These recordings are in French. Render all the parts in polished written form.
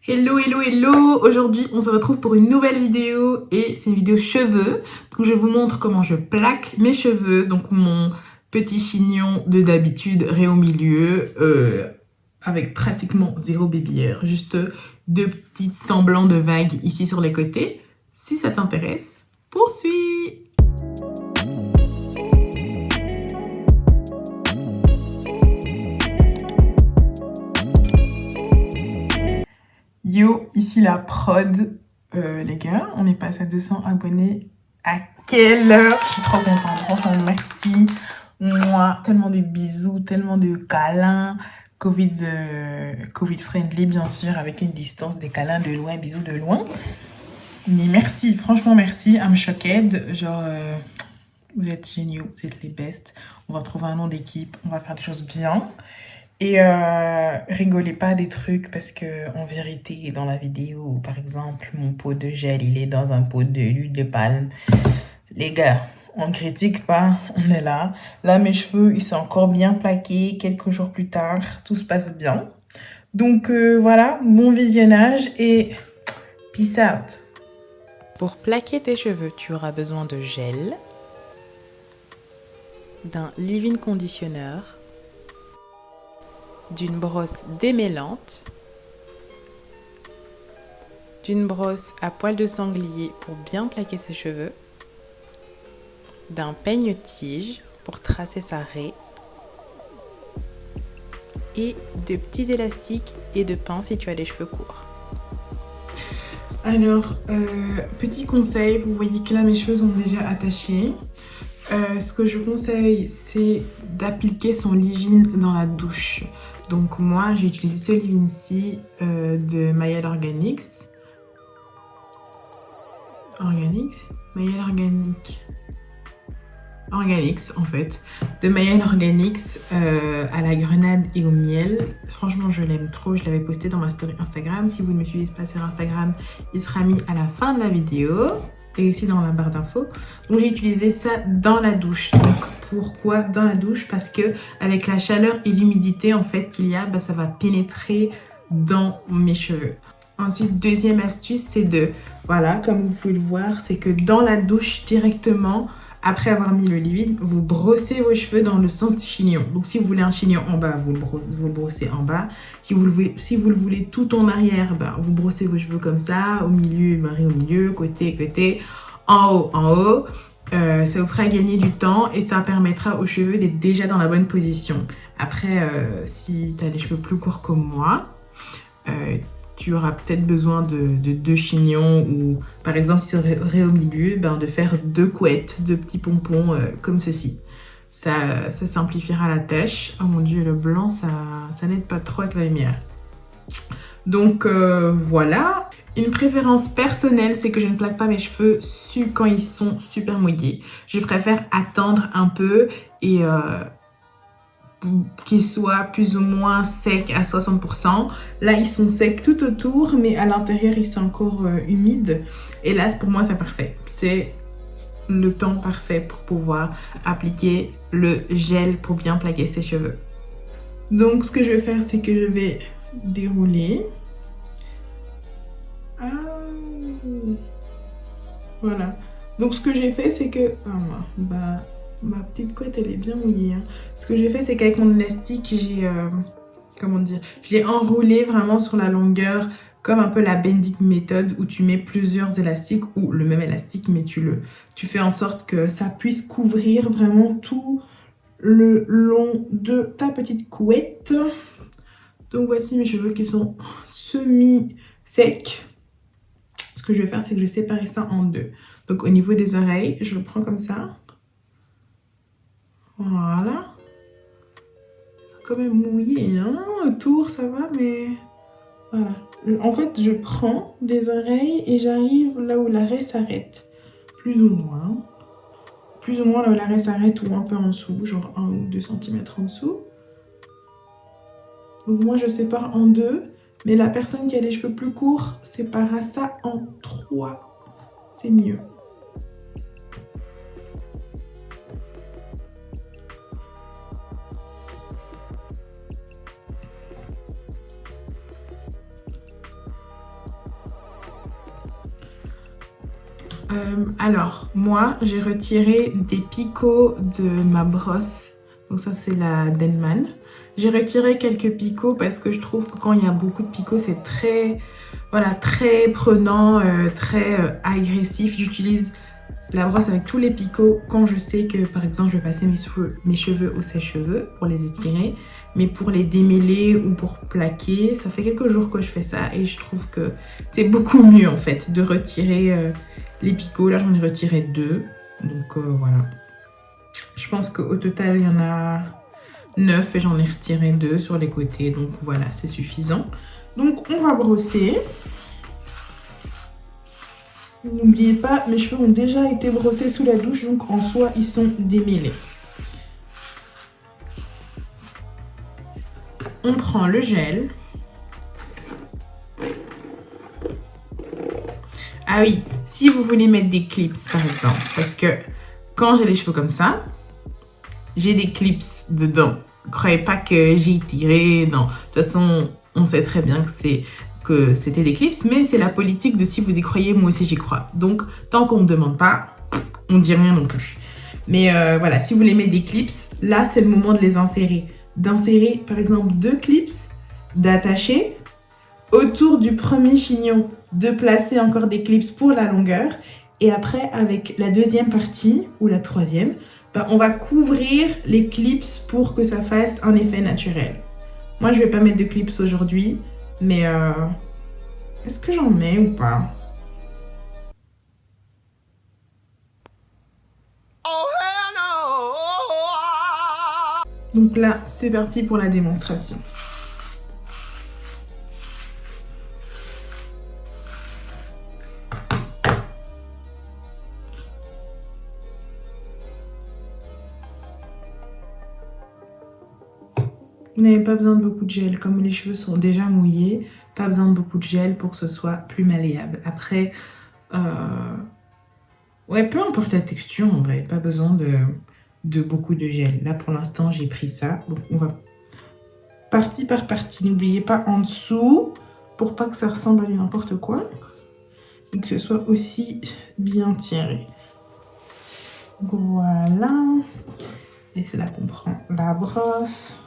Hello, hello, hello! Aujourd'hui, on se retrouve pour une nouvelle vidéo et c'est une vidéo cheveux. Donc, je vous montre comment je plaque mes cheveux. Donc, mon petit chignon de d'habitude ré au milieu avec pratiquement zéro baby hair. Juste deux petits semblants de vagues ici sur les côtés. Si ça t'intéresse, poursuis! Yo, ici la prod. Les gars, on est passé à 200 abonnés. À quelle heure? Je suis trop contente. Franchement, merci. Moi, tellement de bisous, tellement de câlins. Covid, Covid friendly, bien sûr, avec une distance, des câlins de loin, bisous de loin. Mais merci, franchement, merci. I'm shocked. Genre, vous êtes géniaux, vous êtes les best. On va trouver un nom d'équipe, on va faire des choses bien. Et rigolez pas des trucs parce que en vérité dans la vidéo par exemple mon pot de gel il est dans un pot d'huile de palme. Les gars, on critique pas, on est là. Là mes cheveux ils sont encore bien plaqués quelques jours plus tard, tout se passe bien. Donc voilà, bon visionnage et peace out. Pour plaquer tes cheveux, tu auras besoin de gel, d'un leave-in conditionneur, d'une brosse démêlante, d'une brosse à poil de sanglier pour bien plaquer ses cheveux, d'un peigne-tige pour tracer sa raie et de petits élastiques et de pinces si tu as les cheveux courts. Alors, petit conseil, vous voyez que là mes cheveux sont déjà attachés. Ce que je conseille, c'est d'appliquer son leave-in dans la douche. Donc moi, j'ai utilisé ce leave-in-ci de Mayel Organics. Organics en fait. De Mayel Organics à la grenade et au miel. Franchement, je l'aime trop. Je l'avais posté dans ma story Instagram. Si vous ne me suivez pas sur Instagram, il sera mis à la fin de la vidéo. Et aussi dans la barre d'infos. Donc j'ai utilisé ça dans la douche. Donc pourquoi dans la douche? Parce que avec la chaleur et l'humidité en fait qu'il y a, ça va pénétrer dans mes cheveux. Ensuite, deuxième astuce, c'est de, voilà, comme vous pouvez le voir, c'est que dans la douche directement, après avoir mis le leave-in, vous brossez vos cheveux dans le sens du chignon. Donc si vous voulez un chignon en bas, vous le brossez en bas. Si vous le voulez tout en arrière, vous brossez vos cheveux comme ça, au milieu, au milieu, côté, en haut. Ça vous fera gagner du temps et ça permettra aux cheveux d'être déjà dans la bonne position. Après, si tu as les cheveux plus courts comme moi, tu auras peut-être besoin de deux chignons ou par exemple si c'est au milieu, de faire deux couettes, deux petits pompons comme ceci. Ça simplifiera la tâche. Oh mon dieu, le blanc, ça n'aide pas trop avec la lumière. Donc voilà. Une préférence personnelle, c'est que je ne plaque pas mes cheveux quand ils sont super mouillés. Je préfère attendre un peu et qu'ils soient plus ou moins secs à 60%. Là, ils sont secs tout autour, mais à l'intérieur, ils sont encore humides. Et là, pour moi, c'est parfait. C'est le temps parfait pour pouvoir appliquer le gel pour bien plaquer ses cheveux. Donc, ce que je vais faire, c'est que je vais dérouler. Voilà. Donc, ce que j'ai fait, c'est que... ma petite couette, elle est bien mouillée. Hein. Ce que j'ai fait, c'est qu'avec mon élastique, j'ai... je l'ai enroulé vraiment sur la longueur, comme un peu la bending méthode, où tu mets plusieurs élastiques, ou le même élastique, mais tu fais en sorte que ça puisse couvrir vraiment tout le long de ta petite couette. Donc voici mes cheveux qui sont semi-secs. Ce que je vais faire, c'est que je vais séparer ça en deux. Donc au niveau des oreilles, je le prends comme ça. Voilà. Quand même mouillé, hein. Autour, ça va, mais... Voilà. En fait, je prends des oreilles et j'arrive là où l'arrêt s'arrête. Plus ou moins. Plus ou moins là où l'arrêt s'arrête ou un peu en dessous. Genre 1 ou 2 cm en dessous. Donc moi, je sépare en deux. Mais la personne qui a les cheveux plus courts séparera ça en 3. C'est mieux. Alors, moi, j'ai retiré des picots de ma brosse. Donc ça, c'est la Denman. J'ai retiré quelques picots parce que je trouve que quand il y a beaucoup de picots, c'est très, voilà, très prenant, très agressif. J'utilise la brosse avec tous les picots quand je sais que, par exemple, je vais passer mes cheveux au sèche-cheveux pour les étirer. Mais pour les démêler ou pour plaquer, ça fait quelques jours que je fais ça et je trouve que c'est beaucoup mieux en fait de retirer les picots. Là, j'en ai retiré 2. Donc voilà. Je pense qu'au total, il y en a 9 et j'en ai retiré 2 sur les côtés. Donc voilà, c'est suffisant. Donc on va brosser. N'oubliez pas, mes cheveux ont déjà été brossés sous la douche, donc en soi, ils sont démêlés. On prend le gel. Ah oui, si vous voulez mettre des clips, par exemple, parce que quand j'ai les cheveux comme ça, j'ai des clips dedans. Ne croyez pas que j'ai tiré, non. De toute façon, on sait très bien que c'était des clips, mais c'est la politique de si vous y croyez, moi aussi j'y crois. Donc, tant qu'on ne me demande pas, on ne dit rien non plus. Mais voilà, si vous voulez mettre des clips, là, c'est le moment de les insérer. D'insérer, par exemple, 2 clips, d'attacher autour du premier chignon, de placer encore des clips pour la longueur. Et après, avec la deuxième partie, ou la troisième, ben, on va couvrir les clips pour que ça fasse un effet naturel. Moi, je vais pas mettre de clips aujourd'hui, mais est-ce que j'en mets ou pas? Donc là, c'est parti pour la démonstration. Vous n'avez pas besoin de beaucoup de gel, comme les cheveux sont déjà mouillés, pas besoin de beaucoup de gel pour que ce soit plus malléable. Après, ouais, peu importe la texture en vrai, pas besoin de beaucoup de gel. Là pour l'instant j'ai pris ça, donc on va partie par partie. N'oubliez pas en dessous, pour pas que ça ressemble à n'importe quoi, et que ce soit aussi bien tiré. Donc voilà, et c'est là qu'on prend la brosse.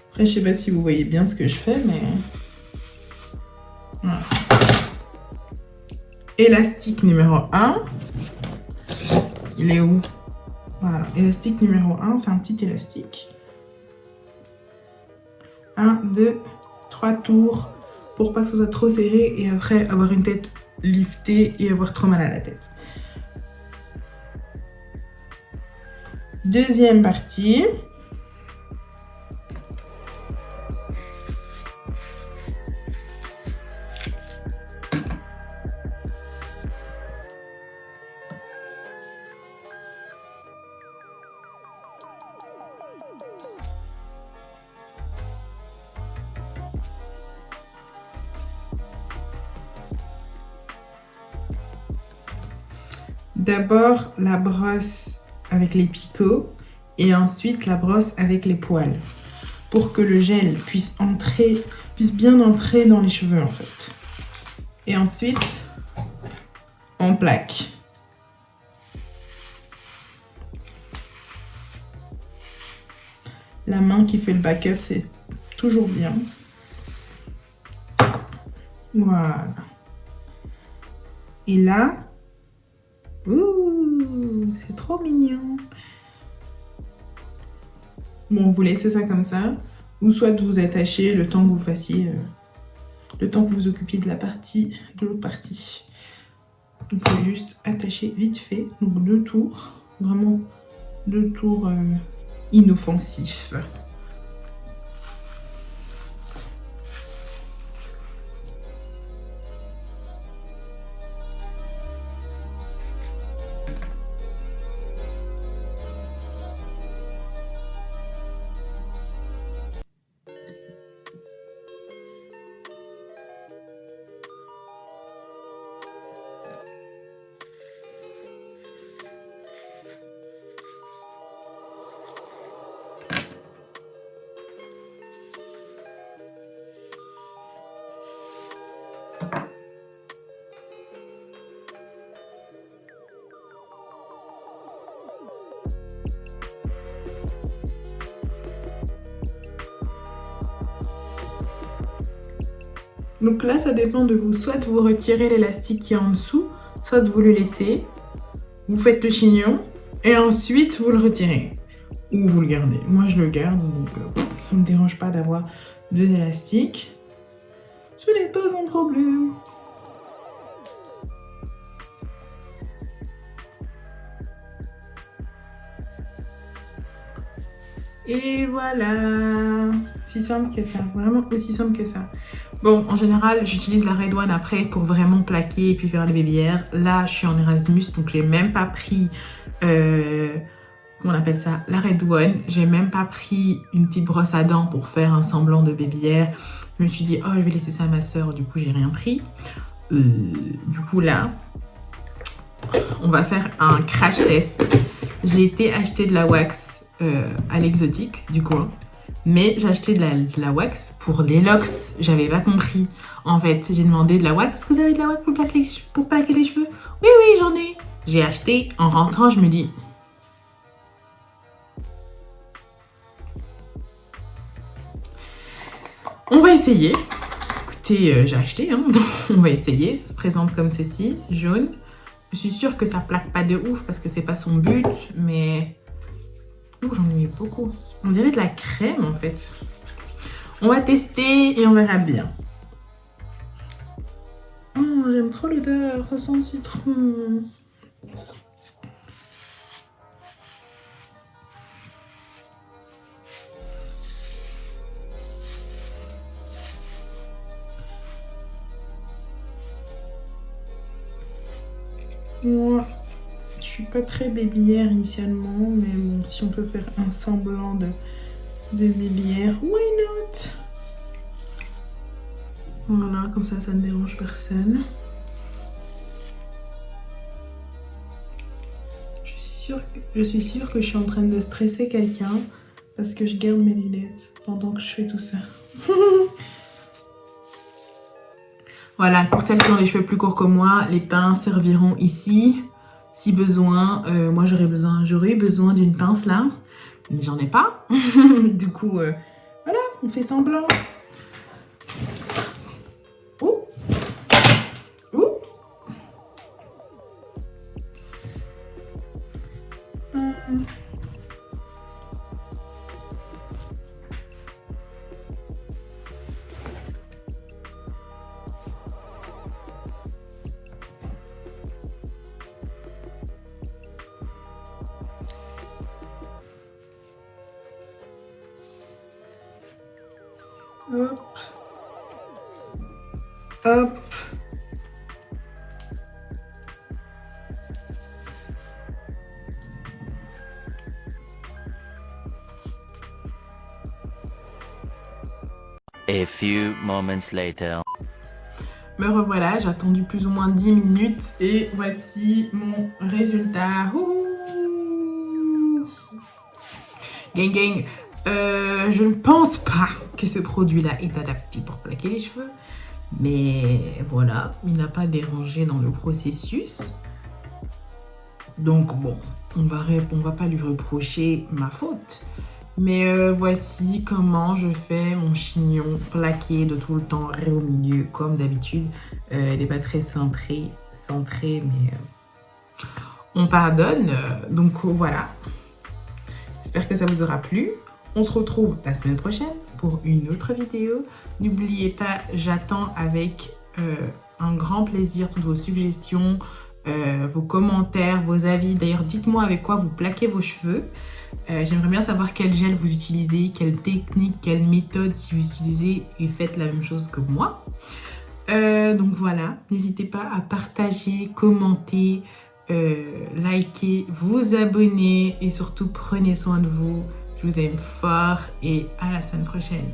Après, je sais pas si vous voyez bien ce que je fais, mais... Voilà. Élastique numéro 1. Il est où? Voilà, élastique numéro 1, c'est un petit élastique. 1, 2, 3 tours pour pas que ce soit trop serré et après avoir une tête liftée et avoir trop mal à la tête. Deuxième partie. D'abord la brosse avec les picots et ensuite la brosse avec les poils pour que le gel puisse bien entrer dans les cheveux en fait. Et ensuite on plaque. La main qui fait le backup, c'est toujours bien. Voilà. Et là, ouh, c'est trop mignon. Bon, vous laissez ça comme ça, ou soit vous attachez le temps que vous fassiez, le temps que vous occupiez de l'autre partie. Vous pouvez juste attacher vite fait, donc 2 tours, vraiment 2 tours inoffensifs. Donc là, ça dépend de vous. Soit vous retirez l'élastique qui est en dessous, soit vous le laissez, vous faites le chignon et ensuite vous le retirez. Ou vous le gardez. Moi, je le garde, donc ça me dérange pas d'avoir 2 élastiques. Ce n'est pas un problème. Et voilà, si simple que ça, vraiment aussi simple que ça. Bon, en général, j'utilise la Red One après pour vraiment plaquer et puis faire les bébières. Là, je suis en Erasmus, donc j'ai même pas pris, comment on appelle ça, la Red One. J'ai même pas pris une petite brosse à dents pour faire un semblant de bébière. Je me suis dit, oh, je vais laisser ça à ma soeur, du coup, j'ai rien pris. Du coup, là, on va faire un crash test. J'ai été acheter de la wax à l'exotique du coin, mais j'ai acheté de la wax pour les locks. J'avais pas compris. En fait, j'ai demandé de la wax. Est-ce que vous avez de la wax pour plaquer les cheveux? Oui, oui, j'en ai. J'ai acheté. En rentrant, je me dis, on va essayer. Écoutez, j'ai acheté, hein, donc on va essayer. Ça se présente comme ceci, c'est jaune. Je suis sûre que ça plaque pas de ouf parce que c'est pas son but, mais ouh, j'en ai mis beaucoup. On dirait de la crème en fait. On va tester et on verra bien. Oh, j'aime trop l'odeur, ça sent le citron. Moi, je suis pas très bébière initialement, mais bon, si on peut faire un semblant de bébière, why not? Voilà, comme ça ne dérange personne. Je suis sûre que je suis en train de stresser quelqu'un parce que je garde mes lunettes pendant que je fais tout ça. Voilà, pour celles qui ont les cheveux plus courts que moi, les pinces serviront ici. Si besoin, moi j'aurais eu besoin d'une pince là, mais j'en ai pas. Du coup, voilà, on fait semblant. Oh. Oups. Hop. Hop. A few moments later. Me revoilà, j'ai attendu plus ou moins 10 minutes et voici mon résultat. Ouh. Gang gang, je ne pense pas que ce produit-là est adapté pour plaquer les cheveux. Mais voilà, il n'a pas dérangé dans le processus. Donc bon, on va pas lui reprocher ma faute. Mais voici comment je fais mon chignon plaqué de tout le temps au milieu, comme d'habitude. Elle n'est pas très centrée, mais on pardonne. Donc voilà, j'espère que ça vous aura plu. On se retrouve la semaine prochaine pour une autre vidéo. N'oubliez pas, j'attends avec un grand plaisir toutes vos suggestions, vos commentaires, vos avis. D'ailleurs, dites-moi avec quoi vous plaquez vos cheveux. J'aimerais bien savoir quel gel vous utilisez, quelle technique, quelle méthode si vous utilisez et faites la même chose que moi. Donc voilà, n'hésitez pas à partager, commenter, liker, vous abonner et surtout prenez soin de vous. Je vous aime fort et à la semaine prochaine.